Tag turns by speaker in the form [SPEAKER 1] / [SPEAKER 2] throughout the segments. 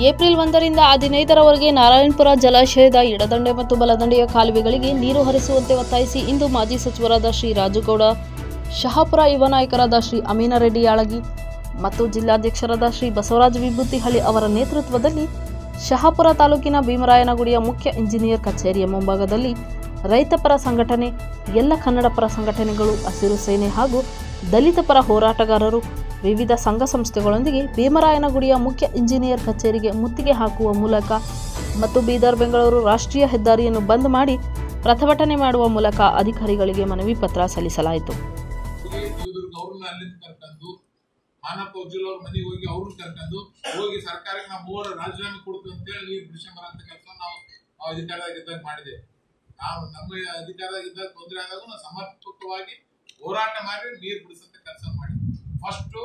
[SPEAKER 1] April 1ರಿಂದ 15ರವರೆಗೆ Narayanapura ಜಲಾಶಯದ ಎಡದಂಡೆ ಮತ್ತು ಬಲದಂಡೆಯ ಕಾಲುವೆಗಳಿಗೆ ನೀರು ಹರಿಸುವಂತೆ ಒತ್ತಾಯಿಸಿ ಇಂದು ಮಾಜಿ ಸಚಿವರಾದ ಶ್ರೀ ರಾಜುಗೌಡ, ಶಹಾಪುರ ಯುವ ನಾಯಕರಾದ ಶ್ರೀ ಅಮೀನರೆಡ್ಡಿ ಯಾಳಗಿ ಮತ್ತು ಜಿಲ್ಲಾಧ್ಯಕ್ಷರಾದ ಶ್ರೀ ಬಸವರಾಜ ವಿಭೂತಿಹಳ್ಳಿ ಅವರ ನೇತೃತ್ವದಲ್ಲಿ ಶಹಾಪುರ ತಾಲೂಕಿನ ಭೀಮರಾಯನಗುಡಿಯ ಮುಖ್ಯ ಇಂಜಿನಿಯರ್ ಕಚೇರಿಯ ಮುಂಭಾಗದಲ್ಲಿ ರೈತಪರ ಸಂಘಟನೆ, ಎಲ್ಲ ಕನ್ನಡ ಪರ ಸಂಘಟನೆಗಳು, ಹಸಿರು ಸೇನೆ ಹಾಗೂ ದಲಿತ ಪರ ಹೋರಾಟಗಾರರು, ವಿವಿಧ ಸಂಘ ಸಂಸ್ಥೆಗಳೊಂದಿಗೆ ಭೀಮರಾಯನಗುಡಿಯ ಮುಖ್ಯ ಇಂಜಿನಿಯರ್ ಕಚೇರಿಗೆ ಮುತ್ತಿಗೆ ಹಾಕುವ ಮೂಲಕ ಮತ್ತು ಬೀದರ್ ಬೆಂಗಳೂರು ರಾಷ್ಟ್ರೀಯ ಹೆದ್ದಾರಿಯನ್ನು ಬಂದ್ ಮಾಡಿ ಪ್ರತಿಭಟನೆ ಮಾಡುವ ಮೂಲಕ ಅಧಿಕಾರಿಗಳಿಗೆ ಮನವಿ ಪತ್ರ ಸಲ್ಲಿಸಲಾಯಿತು.
[SPEAKER 2] ಮಾನಪ್ಪ ಉಜ್ವಲ್ ಅವ್ರ ಮನೆಗೆ ಹೋಗಿ ಅವ್ರನ್ನ ಕರ್ಕೊಂಡು ಹೋಗಿ ಸರ್ಕಾರಕ್ಕೆ ನಾವು ಮೂವರು ರಾಜೀನಾಮೆ ಕೊಡ್ತೀವಿ ಅಂತ ಹೇಳಿ ನೀರು ಬಿಡಿಸಿ ಬರೋಂಥ ಕೆಲಸ ನಾವು ಅಧಿಕಾರದಾಗಿದ್ದಾಗ ಮಾಡಿದ್ದೇವೆ. ನಾವು ನಮ್ಮ ಅಧಿಕಾರದಾಗಿದ್ದಾಗ ತೊಂದರೆ ಆದಾಗ ನಾವು ಸಮರ್ಪಕವಾಗಿ ಹೋರಾಟ ಮಾಡಿ ನೀರು ಬಿಡಿಸಂತ ಕೆಲಸ ಮಾಡಿದ್ವಿ. ಫಸ್ಟು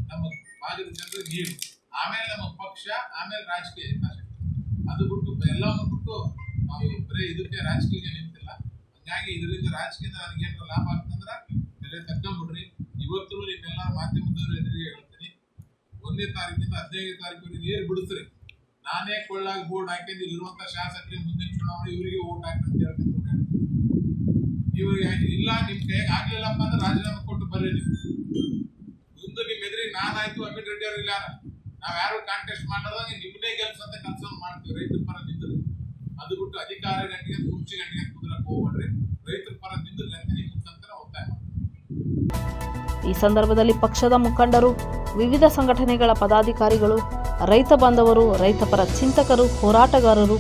[SPEAKER 2] ನಮ್ಮ ಭಾಗದ ಜನರಿಗೆ ನೀರು, ಆಮೇಲೆ ನಮ್ಮ ಪಕ್ಷ, ಆಮೇಲೆ ರಾಜಕೀಯ ಹಿತಾಸಕ್ತಿ. ಅದು ಬಿಟ್ಟು ಎಲ್ಲವನ್ನು ಬಿಟ್ಟು ನಾವು ಬರೀ ಇದಕ್ಕೆ ರಾಜಕೀಯ ನಿಂತಿಲ್ಲ. ಹಂಗಾಗಿ ಇದರಿಂದ ರಾಜಕೀಯದ ನನಗೇನಾದ್ರು ಲಾಭ ಆಗ್ತಂದ್ರೆ ಬೆಲೆ ತಕ್ಕೊಂಬಿಡ್ರಿ. ಇವತ್ತು ನಿಮ್ಮೆಲ್ಲ ಮಾಧ್ಯಮದವರು ಎದುರಿಗೆ ಹೇಳ್ತೀನಿ, 1ನೇ ತಾರೀಕಿಂದ 15ನೇ ತಾರೀಕು ನೀರು ಬಿಡಿಸ್ರಿ. ನಾನೇ ಕೊಳ್ಳಾಗಿ ಬೋರ್ಡ್ ಹಾಕಿದ್ದು ಇರುವಂತ ಶಾಸಕರಿಗೆ ಮುಂದಿನ ಚುನಾವಣೆ ಇವರಿಗೆ ಓಟ್ ಹಾಕಿ ಅಂತ ಹೇಳ್ತೀನಿ. ಇವ್ರಿಗೆ ಇಲ್ಲ ನಿಮ್ ಕೈಗೆ ಆಗ್ಲಿಲ್ಲಪ್ಪ ಅಂದ್ರೆ ರಾಜೀನಾಮೆ ಕೊಟ್ಟು ಬರ್ರಿ. ಮುಂದೆ ನಿಮ್ ಎದುರಿಗೆ ನಾನಾಯ್ತು, ಅಮೀನ್ ರೆಡ್ಡಿ ಅವ್ರು ಇಲ್ಲ, ನಾವ್ ಯಾರು ಕಾಂಟೆಸ್ಟ್ ಮಾಡೋದಾಗ ನಿಮ್ಮನ್ನೇ ಗೆಲ್ಸಂತ ಕೆಲಸ ಮಾಡ್ತೀವಿ. ರೈತರ ಪರ ನಿಂತ್ರಿ. ಅದು ಬಿಟ್ಟು ಅಧಿಕಾರ ಗಂಟೆಗೆ ಕುರ್ಚಿ ಗಂಟೆಗೆ ಕುದುರಕ್ಕೆ ಹೋಗ್ಬೇಡ್ರಿ. ರೈತರ ಪರ ನಿಂತ್ರಿ ಅಂತ ನಿಮ್ಮ ಮುಖಾಂತರ ಒತ್ತಾಯ ಮಾಡಿ.
[SPEAKER 1] ಈ ಸಂದರ್ಭದಲ್ಲಿ ಪಕ್ಷದ ಮುಖಂಡರು, ವಿವಿಧ ಸಂಘಟನೆಗಳ ಪದಾಧಿಕಾರಿಗಳು, ರೈತ ಬಾಂಧವರು, ರೈತಪರ ಚಿಂತಕರು, ಹೋರಾಟಗಾರರು,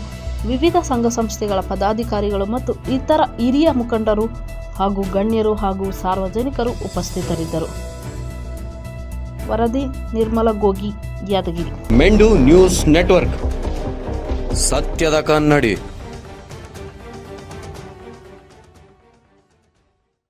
[SPEAKER 1] ವಿವಿಧ ಸಂಘ ಸಂಸ್ಥೆಗಳ ಪದಾಧಿಕಾರಿಗಳು ಮತ್ತು ಇತರ ಹಿರಿಯ ಮುಖಂಡರು ಹಾಗೂ ಗಣ್ಯರು ಹಾಗೂ ಸಾರ್ವಜನಿಕರು ಉಪಸ್ಥಿತರಿದ್ದರು. ವರದಿ ನಿರ್ಮಲ ಗೋಗಿ, ಯಾದಗಿರಿ.
[SPEAKER 3] ಮೆಂಡು ನ್ಯೂಸ್ ನೆಟ್ವರ್ಕ್, ಸತ್ಯದ ಕನ್ನಡಿ.